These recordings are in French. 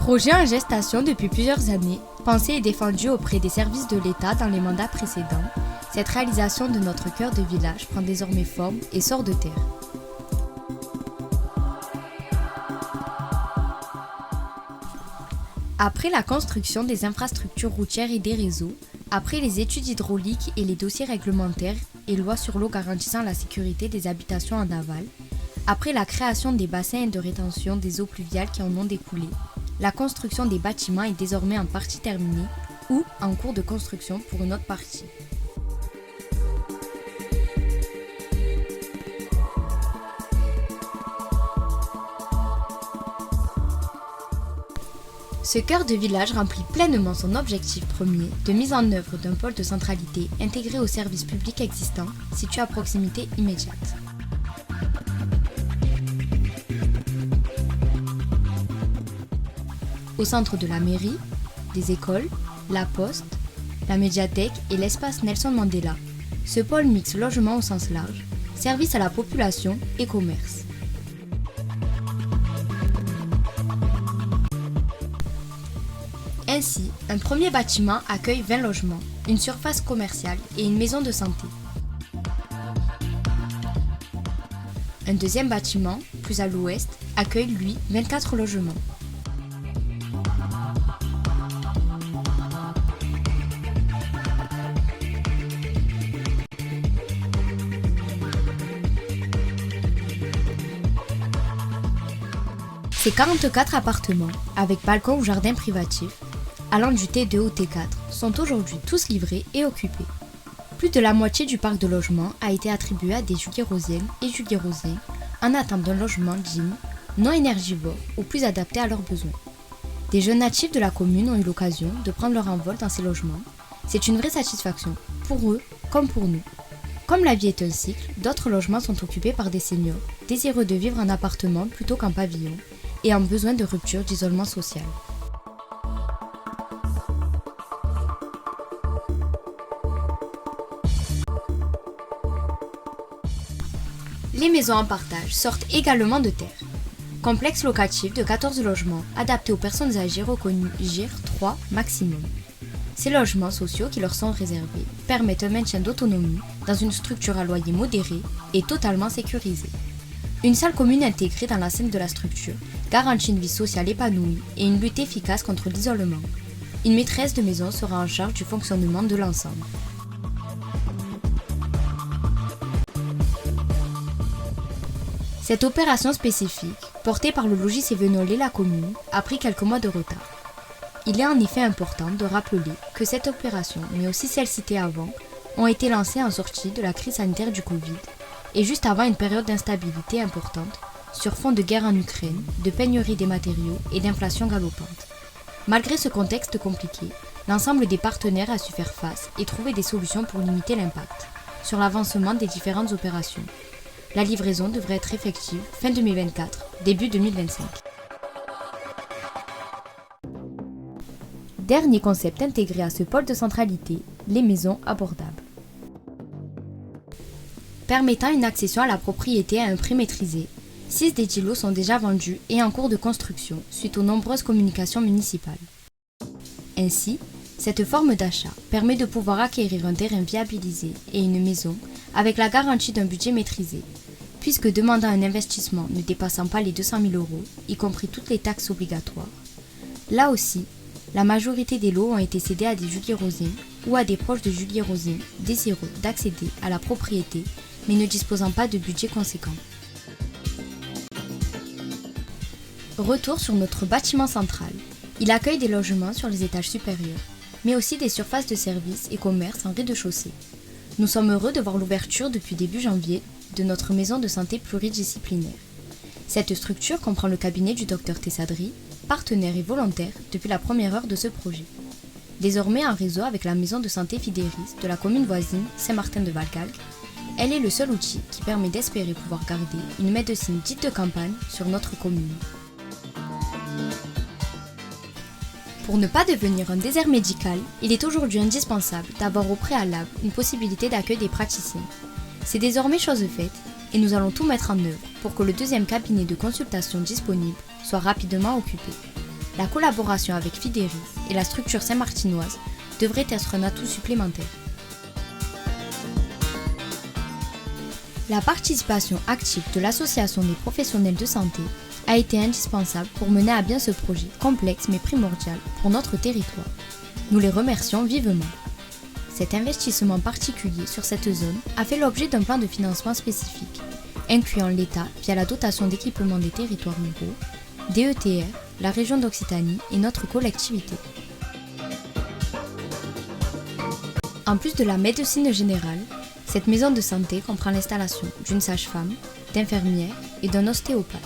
Projet en gestation depuis plusieurs années, pensé et défendu auprès des services de l'État dans les mandats précédents, cette réalisation de notre cœur de village prend désormais forme et sort de terre. Après la construction des infrastructures routières et des réseaux, après les études hydrauliques et les dossiers réglementaires et lois sur l'eau garantissant la sécurité des habitations en aval, après la création des bassins de rétention des eaux pluviales qui en ont découlé, la construction des bâtiments est désormais en partie terminée ou en cours de construction pour une autre partie. Ce cœur de village remplit pleinement son objectif premier de mise en œuvre d'un pôle de centralité intégré aux services publics existants, situé à proximité immédiate. Au centre de la mairie, des écoles, la poste, la médiathèque et l'espace Nelson Mandela, ce pôle mixe logement au sens large, service à la population et commerce. Ainsi, un premier bâtiment accueille 20 logements, une surface commerciale et une maison de santé. Un deuxième bâtiment, plus à l'ouest, accueille lui 24 logements. Ces 44 appartements, avec balcon ou jardin privatif, allant du T2 au T4, sont aujourd'hui tous livrés et occupés. Plus de la moitié du parc de logement a été attribué à des juguérosiennes et juguérosiens en attente d'un logement digne, non énergivore ou plus adapté à leurs besoins. Des jeunes natifs de la commune ont eu l'occasion de prendre leur envol dans ces logements. C'est une vraie satisfaction, pour eux comme pour nous. Comme la vie est un cycle, d'autres logements sont occupés par des seniors, désireux de vivre en appartement plutôt qu'en pavillon, et en besoin de rupture d'isolement social. Les maisons en partage sortent également de terre. Complexe locatif de 14 logements adaptés aux personnes âgées reconnues GIR 3 maximum. Ces logements sociaux qui leur sont réservés permettent un maintien d'autonomie dans une structure à loyer modéré et totalement sécurisée. Une salle commune intégrée dans la scène de la structure garantit une vie sociale épanouie et une lutte efficace contre l'isolement. Une maîtresse de maison sera en charge du fonctionnement de l'ensemble. Cette opération spécifique, portée par le logis Sévenol et la commune, a pris quelques mois de retard. Il est en effet important de rappeler que cette opération, mais aussi celles citées avant, ont été lancées en sortie de la crise sanitaire du Covid et juste avant une période d'instabilité importante sur fond de guerre en Ukraine, de pénurie des matériaux et d'inflation galopante. Malgré ce contexte compliqué, l'ensemble des partenaires a su faire face et trouver des solutions pour limiter l'impact sur l'avancement des différentes opérations. La livraison devrait être effective fin 2024, début 2025. Dernier concept intégré à ce pôle de centralité, les maisons abordables. Permettant une accession à la propriété à un prix maîtrisé, 6 des 10 lots sont déjà vendus et en cours de construction suite aux nombreuses communications municipales. Ainsi, cette forme d'achat permet de pouvoir acquérir un terrain viabilisé et une maison avec la garantie d'un budget maîtrisé, puisque demandant un investissement ne dépassant pas les 200 000 €, y compris toutes les taxes obligatoires. Là aussi, la majorité des lots ont été cédés à des juguérosiens ou à des proches de juguérosiens désireux d'accéder à la propriété mais ne disposant pas de budget conséquent. Retour sur notre bâtiment central. Il accueille des logements sur les étages supérieurs, mais aussi des surfaces de services et commerces en rez-de-chaussée. Nous sommes heureux de voir l'ouverture depuis début janvier de notre maison de santé pluridisciplinaire. Cette structure comprend le cabinet du Dr Tessadri, partenaire et volontaire depuis la première heure de ce projet. Désormais en réseau avec la maison de santé Fidéris de la commune voisine Saint-Martin-de-Valcalque, elle est le seul outil qui permet d'espérer pouvoir garder une médecine dite de campagne sur notre commune. Pour ne pas devenir un désert médical, il est aujourd'hui indispensable d'avoir au préalable une possibilité d'accueil des praticiens. C'est désormais chose faite et nous allons tout mettre en œuvre pour que le deuxième cabinet de consultation disponible soit rapidement occupé. La collaboration avec Fidéris et la structure saint-martinoise devrait être un atout supplémentaire. La participation active de l'Association des professionnels de santé a été indispensable pour mener à bien ce projet complexe mais primordial pour notre territoire. Nous les remercions vivement. Cet investissement particulier sur cette zone a fait l'objet d'un plan de financement spécifique, incluant l'État via la dotation d'équipement des territoires ruraux, DETR, la région d'Occitanie et notre collectivité. En plus de la médecine générale, cette maison de santé comprend l'installation d'une sage-femme, d'infirmières et d'un ostéopathe.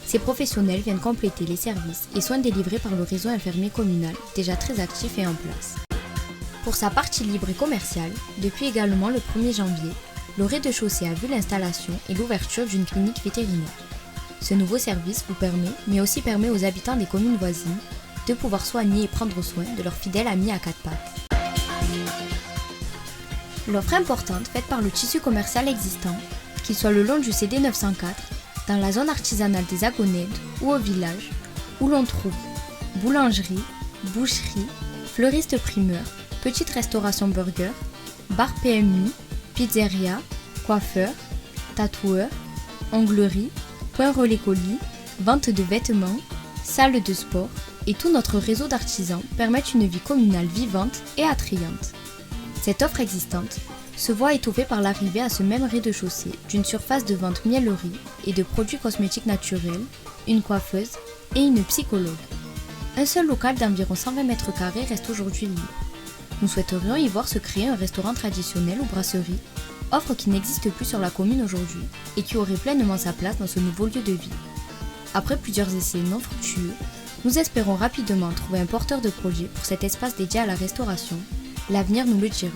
Ces professionnels viennent compléter les services et soins délivrés par le réseau infirmier communal, déjà très actif et en place. Pour sa partie libre et commerciale, depuis également le 1er janvier, le rez-de-chaussée a vu l'installation et l'ouverture d'une clinique vétérinaire. Ce nouveau service vous permet, mais aussi permet aux habitants des communes voisines, de pouvoir soigner et prendre soin de leurs fidèles amis à quatre pattes. L'offre importante faite par le tissu commercial existant, qu'il soit le long du CD 904, dans la zone artisanale des Agonèdes ou au village, où l'on trouve boulangerie, boucherie, fleuriste primeur, petite restauration burger, bar PMU, pizzeria, coiffeur, tatoueur, onglerie, point relais colis, vente de vêtements, salle de sport et tout notre réseau d'artisans permettent une vie communale vivante et attrayante. Cette offre existante se voit étoffée par l'arrivée à ce même rez-de-chaussée d'une surface de vente miellerie et de produits cosmétiques naturels, une coiffeuse et une psychologue. Un seul local d'environ 120 m² reste aujourd'hui libre. Nous souhaiterions y voir se créer un restaurant traditionnel ou brasserie, offre qui n'existe plus sur la commune aujourd'hui et qui aurait pleinement sa place dans ce nouveau lieu de vie. Après plusieurs essais non fructueux, nous espérons rapidement trouver un porteur de projet pour cet espace dédié à la restauration. L'avenir nous le dira.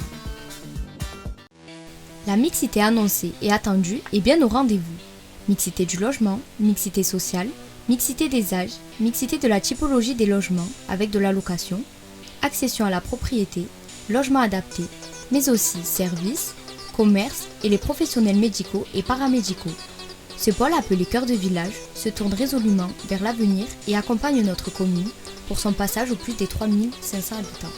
La mixité annoncée et attendue est bien au rendez-vous. Mixité du logement, mixité sociale, mixité des âges, mixité de la typologie des logements avec de la location, accession à la propriété, logement adapté, mais aussi services, commerce et les professionnels médicaux et paramédicaux. Ce pôle appelé cœur de village se tourne résolument vers l'avenir et accompagne notre commune pour son passage aux plus des 3500 habitants.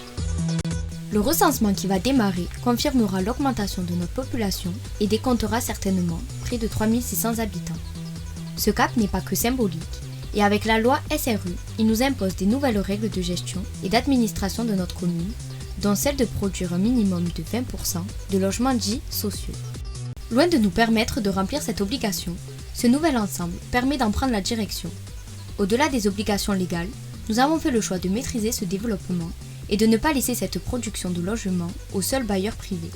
Le recensement qui va démarrer confirmera l'augmentation de notre population et décomptera certainement près de 3600 habitants. Ce cap n'est pas que symbolique, et avec la loi SRU, il nous impose des nouvelles règles de gestion et d'administration de notre commune, dont celle de produire un minimum de 20% de logements dits sociaux. Loin de nous permettre de remplir cette obligation, ce nouvel ensemble permet d'en prendre la direction. Au-delà des obligations légales, nous avons fait le choix de maîtriser ce développement et de ne pas laisser cette production de logements aux seuls bailleurs privés.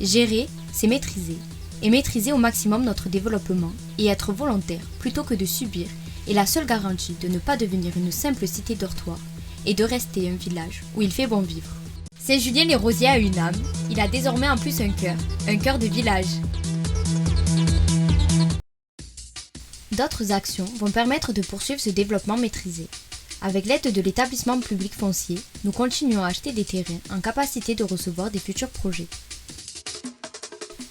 Gérer, c'est maîtriser, et maîtriser au maximum notre développement et être volontaire plutôt que de subir est la seule garantie de ne pas devenir une simple cité dortoir et de rester un village où il fait bon vivre. Saint-Julien-les-Rosiers a une âme, il a désormais en plus un cœur de village. D'autres actions vont permettre de poursuivre ce développement maîtrisé. Avec l'aide de l'établissement public foncier, nous continuons à acheter des terrains en capacité de recevoir des futurs projets.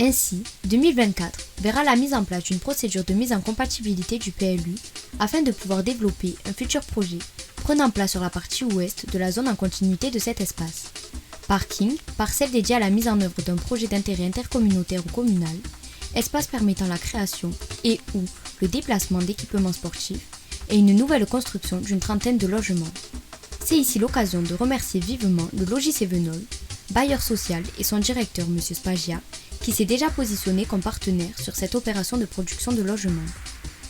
Ainsi, 2024 verra la mise en place d'une procédure de mise en compatibilité du PLU afin de pouvoir développer un futur projet prenant place sur la partie ouest de la zone en continuité de cet espace. Parking, parcelle dédiée à la mise en œuvre d'un projet d'intérêt intercommunautaire ou communal, espace permettant la création et ou le déplacement d'équipements sportifs, et une nouvelle construction d'une trentaine de logements. C'est ici l'occasion de remercier vivement le Logis Sévenol, bailleur social et son directeur M. Spagia, qui s'est déjà positionné comme partenaire sur cette opération de production de logements.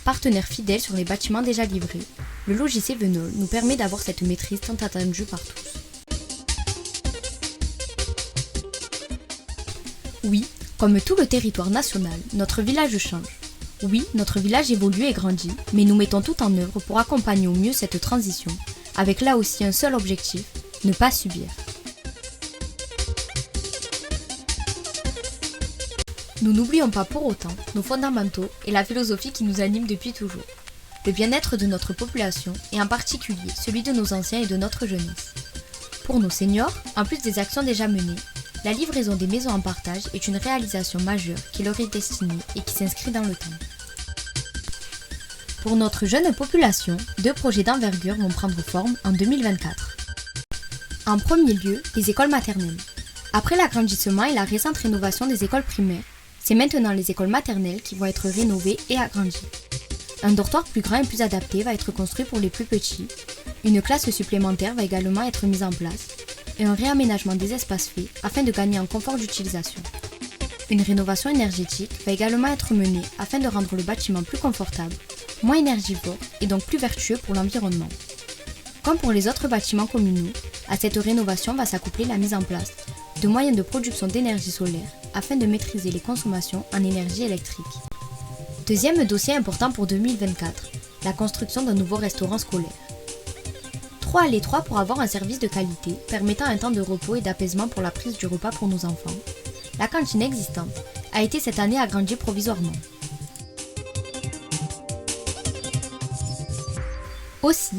Partenaire fidèle sur les bâtiments déjà livrés, le Logis Sévenol nous permet d'avoir cette maîtrise tant attendue par tous. Oui, comme tout le territoire national, notre village change. Oui, notre village évolue et grandit, mais nous mettons tout en œuvre pour accompagner au mieux cette transition, avec là aussi un seul objectif, ne pas subir. Nous n'oublions pas pour autant nos fondamentaux et la philosophie qui nous anime depuis toujours. Le bien-être de notre population et en particulier celui de nos anciens et de notre jeunesse. Pour nos seniors, en plus des actions déjà menées, la livraison des maisons en partage est une réalisation majeure qui leur est destinée et qui s'inscrit dans le temps. Pour notre jeune population, 2 projets d'envergure vont prendre forme en 2024. En premier lieu, les écoles maternelles. Après l'agrandissement et la récente rénovation des écoles primaires, c'est maintenant les écoles maternelles qui vont être rénovées et agrandies. Un dortoir plus grand et plus adapté va être construit pour les plus petits, une classe supplémentaire va également être mise en place, et un réaménagement des espaces fait afin de gagner en confort d'utilisation. Une rénovation énergétique va également être menée afin de rendre le bâtiment plus confortable, moins énergivore et donc plus vertueux pour l'environnement. Comme pour les autres bâtiments communaux, à cette rénovation va s'accoupler la mise en place de moyens de production d'énergie solaire afin de maîtriser les consommations en énergie électrique. Deuxième dossier important pour 2024, la construction d'un nouveau restaurant scolaire. 3 à l'étroit pour avoir un service de qualité permettant un temps de repos et d'apaisement pour la prise du repas pour nos enfants. La cantine existante a été cette année agrandie provisoirement. Aussi,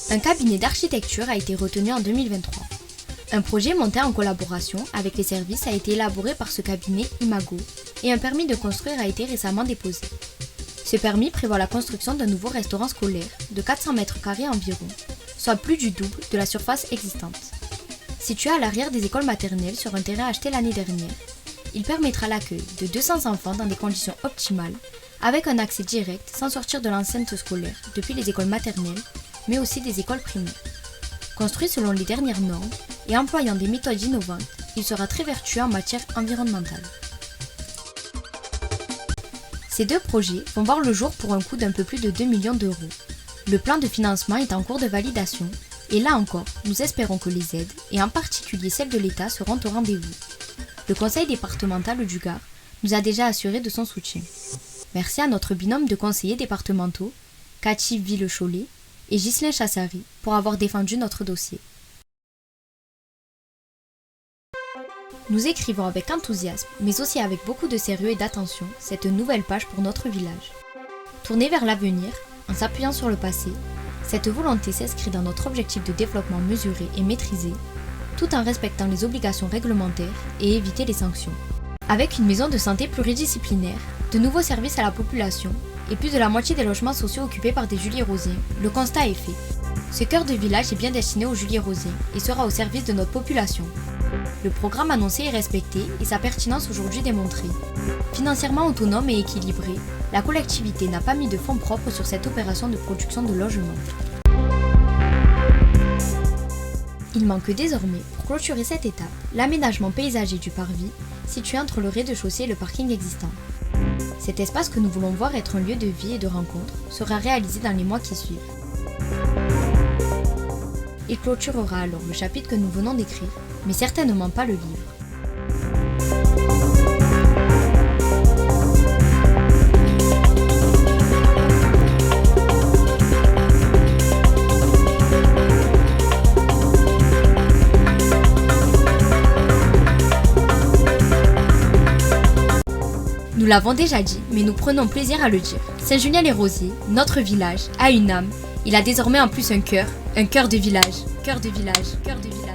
un cabinet d'architecture a été retenu en 2023. Un projet monté en collaboration avec les services a été élaboré par ce cabinet Imago et un permis de construire a été récemment déposé. Ce permis prévoit la construction d'un nouveau restaurant scolaire de 400 m² environ, soit plus du double de la surface existante. Situé à l'arrière des écoles maternelles sur un terrain acheté l'année dernière, il permettra l'accueil de 200 enfants dans des conditions optimales, avec un accès direct sans sortir de l'enceinte scolaire depuis les écoles maternelles, mais aussi des écoles primaires. Construit selon les dernières normes et employant des méthodes innovantes, il sera très vertueux en matière environnementale. Ces 2 projets vont voir le jour pour un coût d'un peu plus de 2 millions d'euros. Le plan de financement est en cours de validation et là encore, nous espérons que les aides, et en particulier celles de l'État, seront au rendez-vous. Le conseil départemental du Gard nous a déjà assuré de son soutien. Merci à notre binôme de conseillers départementaux, Cathy Villecholet et Ghislain Chassari, pour avoir défendu notre dossier. Nous écrivons avec enthousiasme, mais aussi avec beaucoup de sérieux et d'attention, cette nouvelle page pour notre village. Tournée vers l'avenir, en s'appuyant sur le passé, cette volonté s'inscrit dans notre objectif de développement mesuré et maîtrisé, tout en respectant les obligations réglementaires et éviter les sanctions. Avec une maison de santé pluridisciplinaire, de nouveaux services à la population et plus de la moitié des logements sociaux occupés par des geôliers rosiens, le constat est fait. Ce cœur de village est bien destiné aux geôliers rosiens et sera au service de notre population. Le programme annoncé est respecté et sa pertinence aujourd'hui démontrée. Financièrement autonome et équilibré, la collectivité n'a pas mis de fonds propres sur cette opération de production de logements. Il manque désormais, pour clôturer cette étape, l'aménagement paysager du parvis, situé entre le rez-de-chaussée et le parking existant. Cet espace que nous voulons voir être un lieu de vie et de rencontre sera réalisé dans les mois qui suivent. Il clôturera alors le chapitre que nous venons d'écrire, mais certainement pas le livre. Nous l'avons déjà dit, mais nous prenons plaisir à le dire. Saint-Julien-les-Rosiers, notre village, a une âme. Il a désormais en plus un cœur de village. Cœur de village, cœur de village, cœur de village.